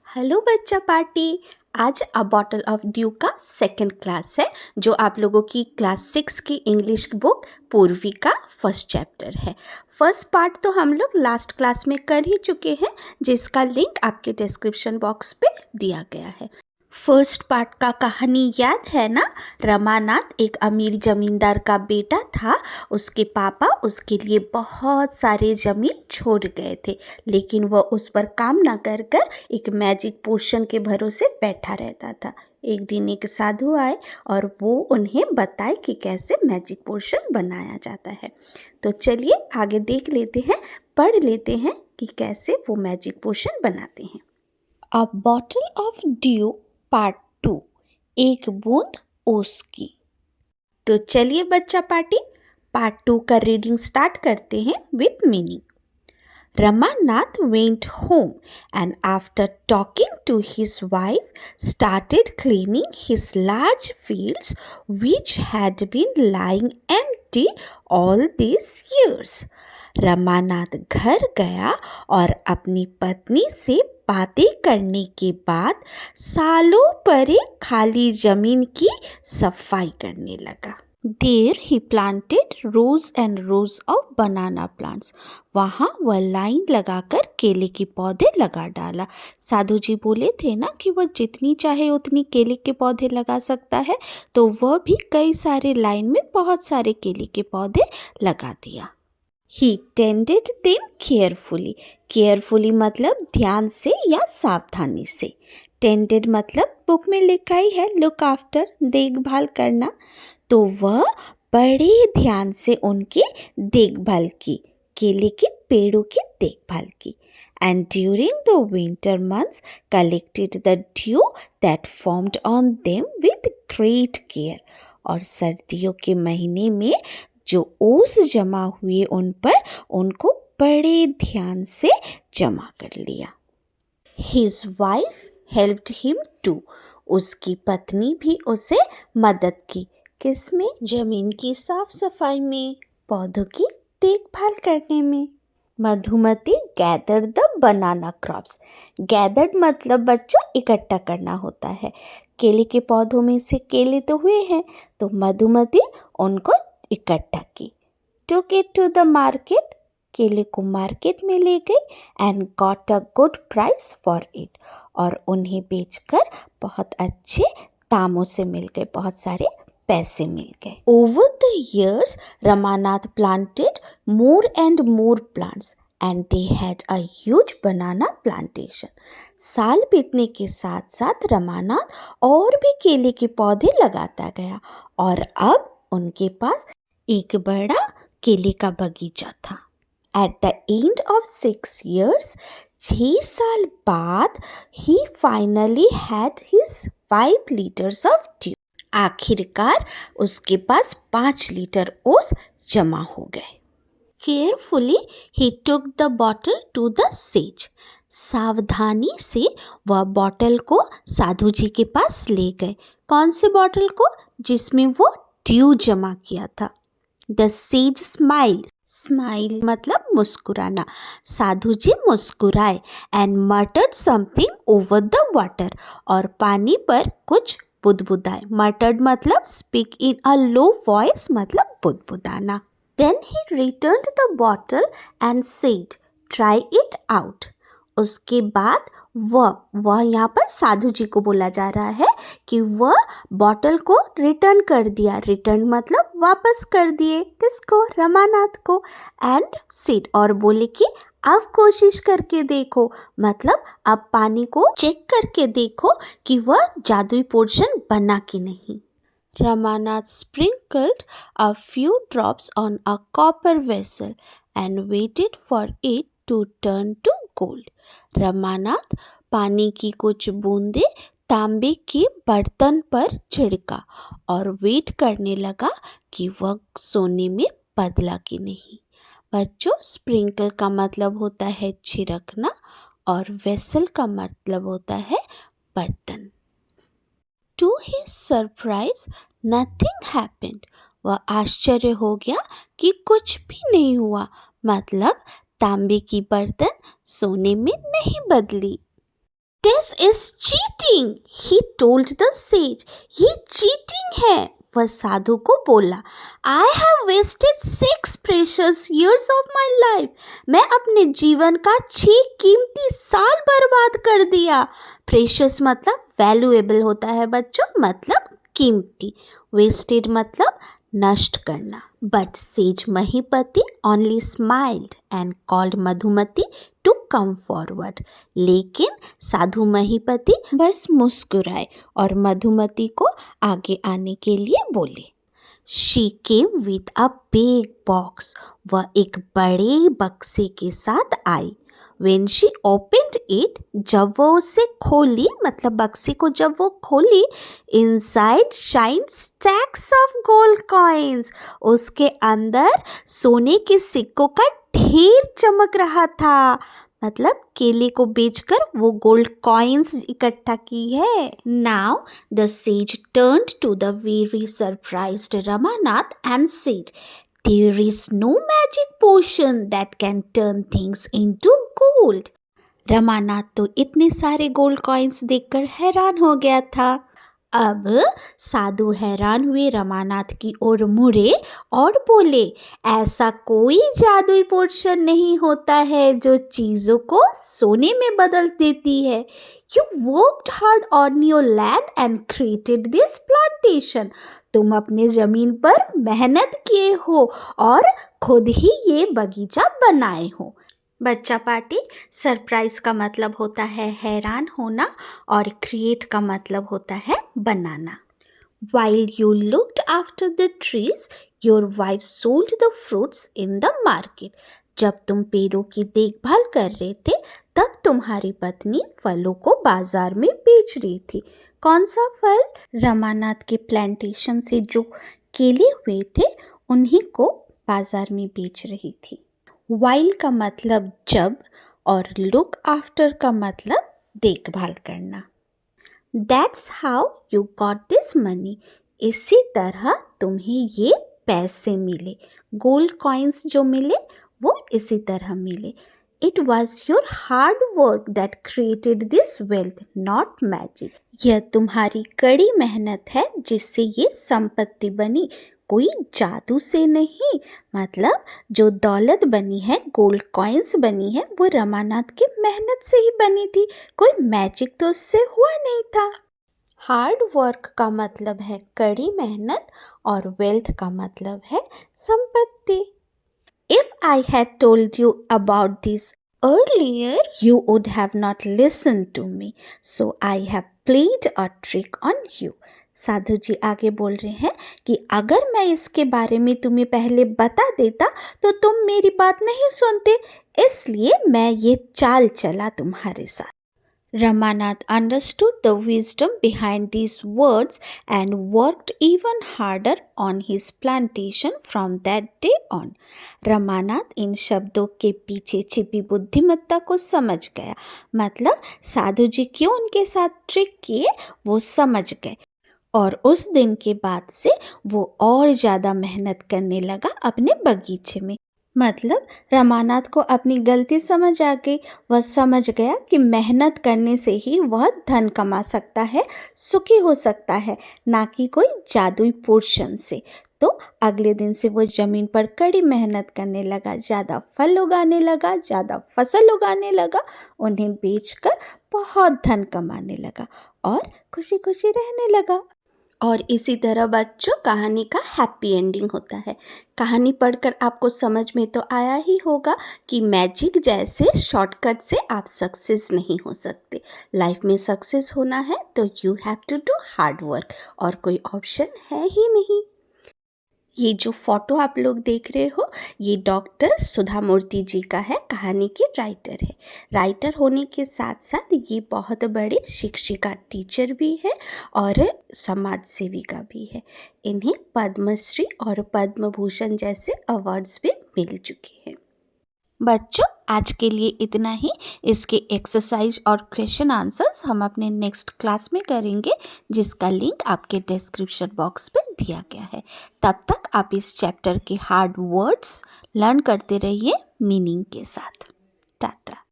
Hello बच्चा party. आज अ bottle of due का सेकंड क्लास है जो आप लोगों की क्लास 6 की इंग्लिश बुक पूर्वी का फर्स्ट चैप्टर है। फर्स्ट पार्ट तो हम लोग लास्ट क्लास में कर ही चुके हैं, जिसका लिंक आपके डिस्क्रिप्शन बॉक्स पे दिया गया है। फर्स्ट पार्ट का कहानी याद है ना? रमानाथ एक अमीर जमींदार का बेटा था। उसके पापा उसके लिए बहुत सारे ज़मीन छोड़ गए थे, लेकिन वह उस पर काम न कर कर एक मैजिक पोशन के भरोसे बैठा रहता था। एक दिन एक साधु आए और वो उन्हें बताए कि कैसे मैजिक पोशन बनाया जाता है। तो चलिए आगे देख लेते हैं, पढ़ लेते हैं कि कैसे वो मैजिक पोशन बनाते हैं। अ बॉटल ऑफ ड्यू पार्ट 2, एक बूंद ओस की। तो चलिए बच्चा पार्टी पार्ट 2 का रीडिंग स्टार्ट करते हैं with meaning. Ramanath went home and after talking to his wife started cleaning his large fields which had been lying empty all these years. Ramanath घर गया और अपनी पत्नी से बातें करने के बाद सालों परे खाली जमीन की सफाई करने लगा। There he planted rows and rows of banana plants. वहाँ वह लाइन लगाकर केले के पौधे लगा डाला। साधु जी बोले थे ना कि वह जितनी चाहे उतनी केले के पौधे लगा सकता है, तो वह भी कई सारे लाइन में बहुत सारे केले के पौधे लगा दिया। He tended them carefully. Carefully मतलब ध्यान से या सावधानी से। Tended मतलब बुक में लिखा ही है look after, देखभाल करना। तो वह बड़े ध्यान से उनकी देखभाल की, केले के पेड़ों की देखभाल की। And during the winter months collected the dew that formed on them with great care. और सर्दियों के महीने में जो ओस जमा हुए उन पर उनको बड़े ध्यान से जमा कर लिया। His wife helped him too. उसकी पत्नी भी उसे मदद की। किसमें? जमीन की साफ सफाई में, पौधों की देखभाल करने में। Madhumati gathered the banana crops. Gathered मतलब बच्चों इकट्ठा करना होता है। केले के पौधों में से केले तो हुए हैं, तो मधुमती उनको इकट्ठा की। Took it to the market, केले को मार्केट में ले गई। And got a good price for it, और उन्हें बेचकर बहुत अच्छे दामों से मिल गए, बहुत सारे पैसे मिल गए। Over the years Ramanath planted more and more plants and they had a huge banana plantation. साल बीतने के साथ साथ रमानाथ और भी केले के पौधे लगाता गया और अब उनके पास एक बड़ा केले का बगीचा था। At the end of 6 years, 6 साल बाद, he finally had his 5 liters of dew. आखिरकार उसके पास 5 लीटर ओस जमा हो गए। Carefully he took the bottle to the sage. सावधानी से वह बॉटल को साधु जी के पास ले गए। कौन से बॉटल को? जिसमें वो ड्यू जमा किया था। The sage smile. स्माइल मतलब मुस्कुराना। साधु जी मुस्कुराए and मटर्ड something over the water, और पानी पर कुछ बुदबुदाए। मटर्ड मतलब speak in a low voice मतलब बुदबुदाना। Then he returned the bottle and said try it out. उसके बाद वह यहाँ पर साधु जी को बोला जा रहा है कि वह बॉटल को रिटर्न कर दिया। रिटर्न मतलब वापस कर दिए। किसको? रमानाथ को। एंड सेड, और बोले कि अब कोशिश करके देखो, मतलब अब पानी को चेक करके देखो कि वह जादुई पोर्शन बना कि नहीं। Ramanath sprinkled a few drops on a copper vessel and waited for it to turn to gold. Ramanath पानी की कुछ बूंदे तांबे के बर्तन पर छिड़का और वेट करने लगा कि वह सोने में बदला कि नहीं। बच्चों, स्प्रिंकल का मतलब होता है छिड़कना और वेसल का मतलब होता है बर्तन। To his surprise, nothing happened. वह आश्चर्य हो गया कि कुछ भी नहीं हुआ, मतलब तांबे की बर्तन सोने में नहीं बदली। This is cheating, he told the sage. ये चीटिंग है, वह साधु को बोला। I have wasted 6 precious years of my life. मैं अपने जीवन का 6 कीमती साल बर्बाद कर दिया। प्रेशियस मतलब वैल्यूएबल होता है बच्चों, मतलब कीमती। वेस्टेड मतलब नष्ट करना। But sage Mahipati only smiled and called Madhumati to come forward. लेकिन साधु महीपति बस मुस्कुराए और मधुमती को आगे आने के लिए बोले। She came with a big box. वह एक बड़े बक्से के साथ आई। When she opened it, जब वो उसे खोली, मतलब बक्से को जब वो खोली, inside shined stacks of gold coins. उसके अंदर सोने के सिक्कों का ढेर चमक रहा था। मतलब केले को बेचकर वो गोल्ड कॉइन्स इकट्ठा की है। Now the sage turned to the very surprised Ramanath and said, there is no magic potion that can turn things into gold. Ramanath तो इतने सारे गोल्ड कॉइन्स देखकर हैरान हो गया था। अब साधु हैरान हुए रमानाथ की ओर मुड़े और बोले, ऐसा कोई जादुई पोशन नहीं होता है जो चीज़ों को सोने में बदल देती है। You worked hard on your land and created this plantation. तुम अपने ज़मीन पर मेहनत किए हो और खुद ही ये बगीचा बनाए हो। बच्चा पार्टी, सरप्राइज का मतलब होता है हैरान होना और क्रिएट का मतलब होता है बनाना। While you looked after the trees, your wife sold the fruits in the market. जब तुम पेड़ों की देखभाल कर रहे थे, तब तुम्हारी पत्नी फलों को बाजार में बेच रही थी। कौन सा फल? रमानाथ के प्लांटेशन से जो केले हुए थे, उन्हीं को बाजार में बेच रही थी। While का मतलब जब और look after का मतलब देखभाल करना। That's how you got this money. इसी तरह तुम्हें ये पैसे मिले। गोल्ड कॉइन्स जो मिले वो इसी तरह मिले। It was your hard work that created this wealth, not magic. यह तुम्हारी कड़ी मेहनत है जिससे ये संपत्ति बनी, कोई जादू से नहीं। मतलब जो दौलत बनी है, गोल्ड कॉइन्स बनी है, वो रमानाथ की मेहनत से ही बनी थी, कोई मैजिक तो उससे हुआ नहीं था। हार्ड वर्क का मतलब है कड़ी मेहनत और वेल्थ का मतलब है संपत्ति। If I had told you about this earlier, you would have not listened to me. So I have played a trick on you. साधु जी आगे बोल रहे हैं कि अगर मैं इसके बारे में तुम्हें पहले बता देता तो तुम मेरी बात नहीं सुनते, इसलिए मैं ये चाल चला तुम्हारे साथ। Ramanath understood the wisdom behind these words and worked even harder on his plantation from that day on. Ramanath इन शब्दों के पीछे छिपी बुद्धिमत्ता को समझ गया। मतलब साधु जी क्यों उनके साथ ट्रिक किए वो समझ गए और उस दिन के बाद से वो और ज़्यादा मेहनत करने लगा अपने बगीचे में। मतलब रमानाथ को अपनी गलती समझ आ गई। वह समझ गया कि मेहनत करने से ही वह धन कमा सकता है, सुखी हो सकता है, ना कि कोई जादुई पोर्शन से। तो अगले दिन से वो ज़मीन पर कड़ी मेहनत करने लगा, ज़्यादा फल उगाने लगा, ज़्यादा फसल उगाने लगा, उन्हें बेचकर बहुत धन कमाने लगा और खुशी खुशी रहने लगा। और इसी तरह बच्चों कहानी का हैप्पी एंडिंग होता है। कहानी पढ़कर आपको समझ में तो आया ही होगा कि मैजिक जैसे शॉर्टकट से आप सक्सेस नहीं हो सकते। लाइफ में सक्सेस होना है तो you have to do hard work और कोई ऑप्शन है ही नहीं। ये जो फोटो आप लोग देख रहे हो ये डॉक्टर सुधा मूर्ति जी का है, कहानी की राइटर है। राइटर होने के साथ साथ ये बहुत बड़ी शिक्षिका टीचर भी है और समाज सेविका भी है। इन्हें पद्मश्री और पद्म भूषण जैसे अवार्ड्स भी मिल चुके हैं। बच्चों आज के लिए इतना ही। इसके एक्सरसाइज और क्वेश्चन आंसर्स हम अपने नेक्स्ट क्लास में करेंगे, जिसका लिंक आपके डिस्क्रिप्शन बॉक्स पे दिया गया है। तब तक आप इस चैप्टर के हार्ड वर्ड्स लर्न करते रहिए मीनिंग के साथ। टाटा।